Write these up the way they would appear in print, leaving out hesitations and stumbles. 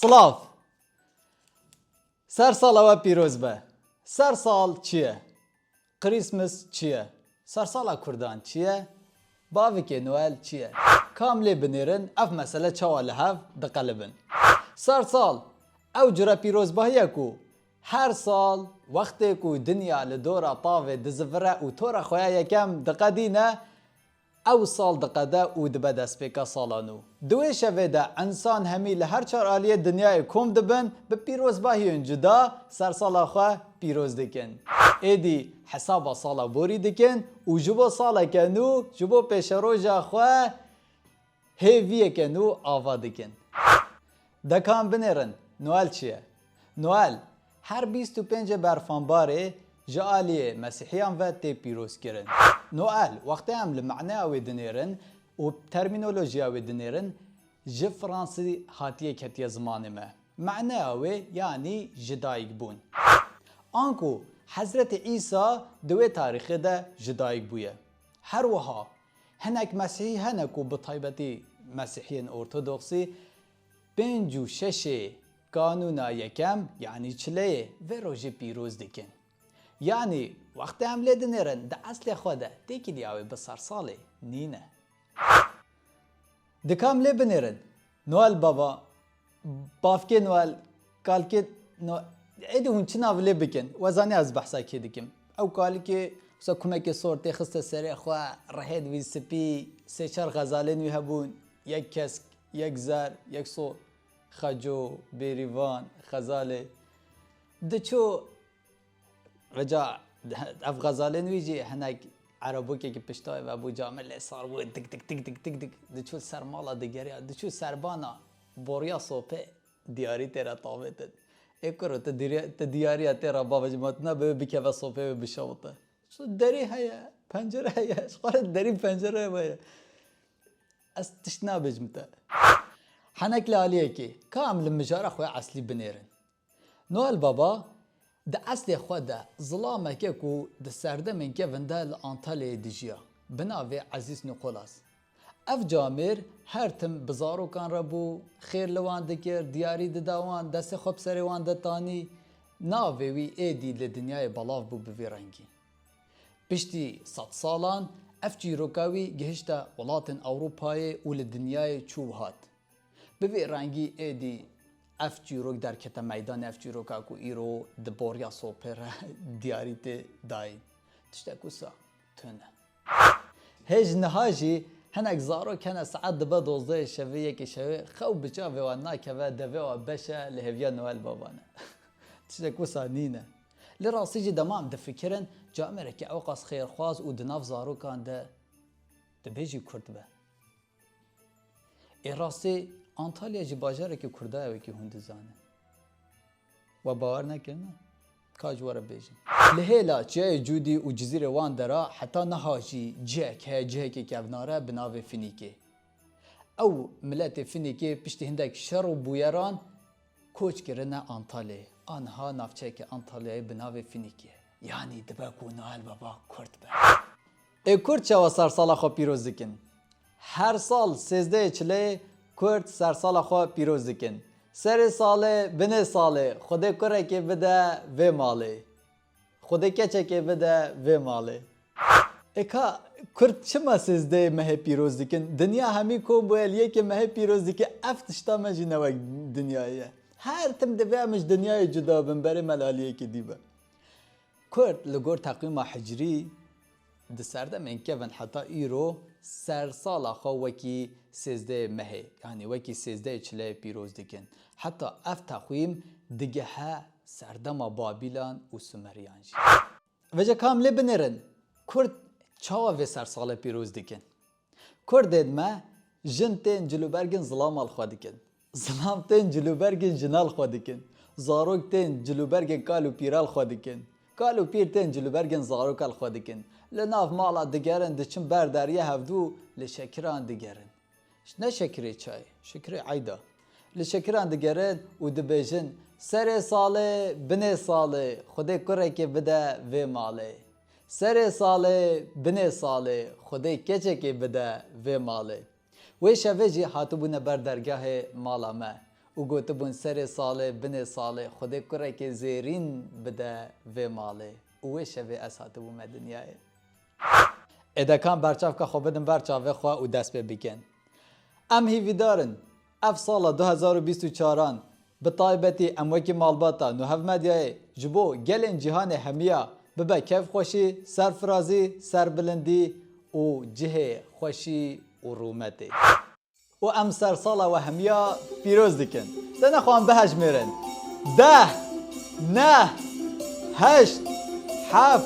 سلاف سر سال و پیروز به سر سال چیه؟ کریسمس چیه؟ سر سال کردان چیه؟ باوی که نوئل چیه؟ کاملی بنیرن اف مسئله چوال هف دقلبن سر سال او جرا پیروز باهیه کو هر سال وقتی کو دنیا لدورا طاوه دزفره و طورا خواه یکم دقدینه او سال دقده او دبه دست پیکا سالانو دوی شوه ده انسان همی لهر چار آلیه دنیای کم دبن به پیروز باهیون جدا سر سالا خواه پیروز دکن ایدی حسابا سالا بوری دکن و جبو سالا کنو جبو پیش روژا خواه هیویه کنو آوا دکن دکان بنیرن نوال چیه؟ نوال هر 25 برفانباره جالیه مسیحیان و تی پیروز کرن نوال وقتی هم لمعنی اوی دنیرن و ترمینولوژی اوی دنیرن جه فرانسی هاتیه کتیه زمانه ما معنی اوی یعنی جدایگ بون آنکو حضرت عیسی دوی تاریخی ده جدایگ بویه هر وها هنک مسیحی هنکو بطایبتی مسیحیین ارتودکسی 56 قانونا یکم یعنی چلیه و روژه پیروز دکن یعنی وقتی حمله دنیرن ده اصل خوده دیکی دیاوی بسر ساله نینه دکام لی بنیرن نوال بابا بافکی نوال کالکی نوال ایدی هون چناو لی بکن وزانی از بحثا که دکم او کالی که سا کمک صورتی خست سری خواه رهید وی سپی سه چار غزالین وی هبون یک کسک یک زر یک صور خجو بیریوان خزاله دچو رجع اف غزالين ويجي هناك عربوكي كي بشتاي وابو جامل صار و دك دك دك دك دك دك دشو سر مالا دگريا دشو سربانا بوريا صوبه دياري ترى طاوت اكرو تدياري ترى بابا جماعتنا بكيف صوبه بشوطه شو دري هيا پنجره هيا شقال دري پنجره هيا استشنا بجمتا حنك لاليكي كامل مجار اخويا اصلي بنيرن نوال بابا ده اصل خود ظلامه که کو ده سرده من که ونده لانتالی دیجیا بناوی عزیز نقولاس اف جامر هر تم بزارو کان ربو خیر لوان دکر دیاری ده داوان دست خوب سری وان ده تانی ناوی وی ایدی لدنیای بلاف بو بوی رنگی پشتی 100 سالان اف جیروکاوی گهشتا ولاتن اوروپای و لدنیای چوهات بوی رنگی ایدی اف جیروک در کتا میدان اف جیروک اکو ایرو دبوریا سوپر دیاریت دای تشتاکو سا تونه هج نهاجی هنک زارو کنه ساعت دبا 12 شوه یکی شوه خو بچا و ناکوه دوه و بشه لهویا نوال بابانه تشتاکو سا نینه لراسی جی دمام دفکرن جامره که اوقاس خیرخواز و دناف زارو کان ده دبیجی کرد به ایراسی انطالیا جی باجاره که کردای و که هند زانه و باور نکنه کاج وره بیجن لهلا جای جودی و جزیره وان درا حتی نهاجی جه که کفناره بناو فینیکه او ملت فینیکه پشت هندک شر و بویران کوچ کرنه انطالیه آنها نافچه که انطالیه بناو فینیکه یعنی دبکو نوال بابا کرد به ای کرد چه و سرسالا خواه پیروز دکن هر سال 13 چله کرد سر سال خواه پیروز دکن سر ساله بنه ساله خوده کره که بده و ماله خوده کچه که بده و ماله اکا کرد چما سزده مه پیروز دکن دنیا همی کن بویلیه که مه پیروز دکن افتشتا مجی نوک دنیایه هر تم دوه مش دنیای جدا بنبره ملالیه که دیبه کرد لگور تقویم حجری دسرده من که ون حتی ایرو سر سال خواه وکی 13 مهه یعنی وکی 13 چله پیروز دکن حتی اف تقویم دیگه ها سردم بابیلان و سومریان جی وجه کامله بنرن کرد چاوا و سر سال پیروز دکن کرد دید ما جن تین جلوبرگن ظلام الخوا دکن ظلام تین جلوبرگن جنال خوا دکن زاروک تین جلوبرگن کالو پیرال خوا دکن کالو پیر تین جلوبرگن زاروک الخوا دکن لناف مالا دگرن دچن برداریه هفدو لشکران دگرن نه شکری چای شکری عیدا لشکران دگرن و دبیجن سر ساله بنه ساله خدا کره که بده و ماله سر ساله بنه ساله خدا کچه که بده و ماله و شوه جی هاتو بونه بر درگاه مالا ما و گوت بون سر ساله بن ساله خود کره که زیرین بده و ماله و شوی اسات بو مدنیای ادکان برچاف که خوب بدن برچاف خواه و دست بکن ام هیوی دارن اف سال 2024 به طایبتی اموکی مالباتا نو هف مدیای جبو گلن جهان همیا ببه کیف خوشی سرفرازی سربلندی و جه خوشی و رومتی و ام سر سالا و همیا پیروز دکن دنه خوان به هجمیرن 10 9 8 7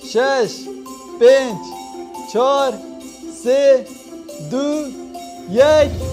6 5 4 3 2 1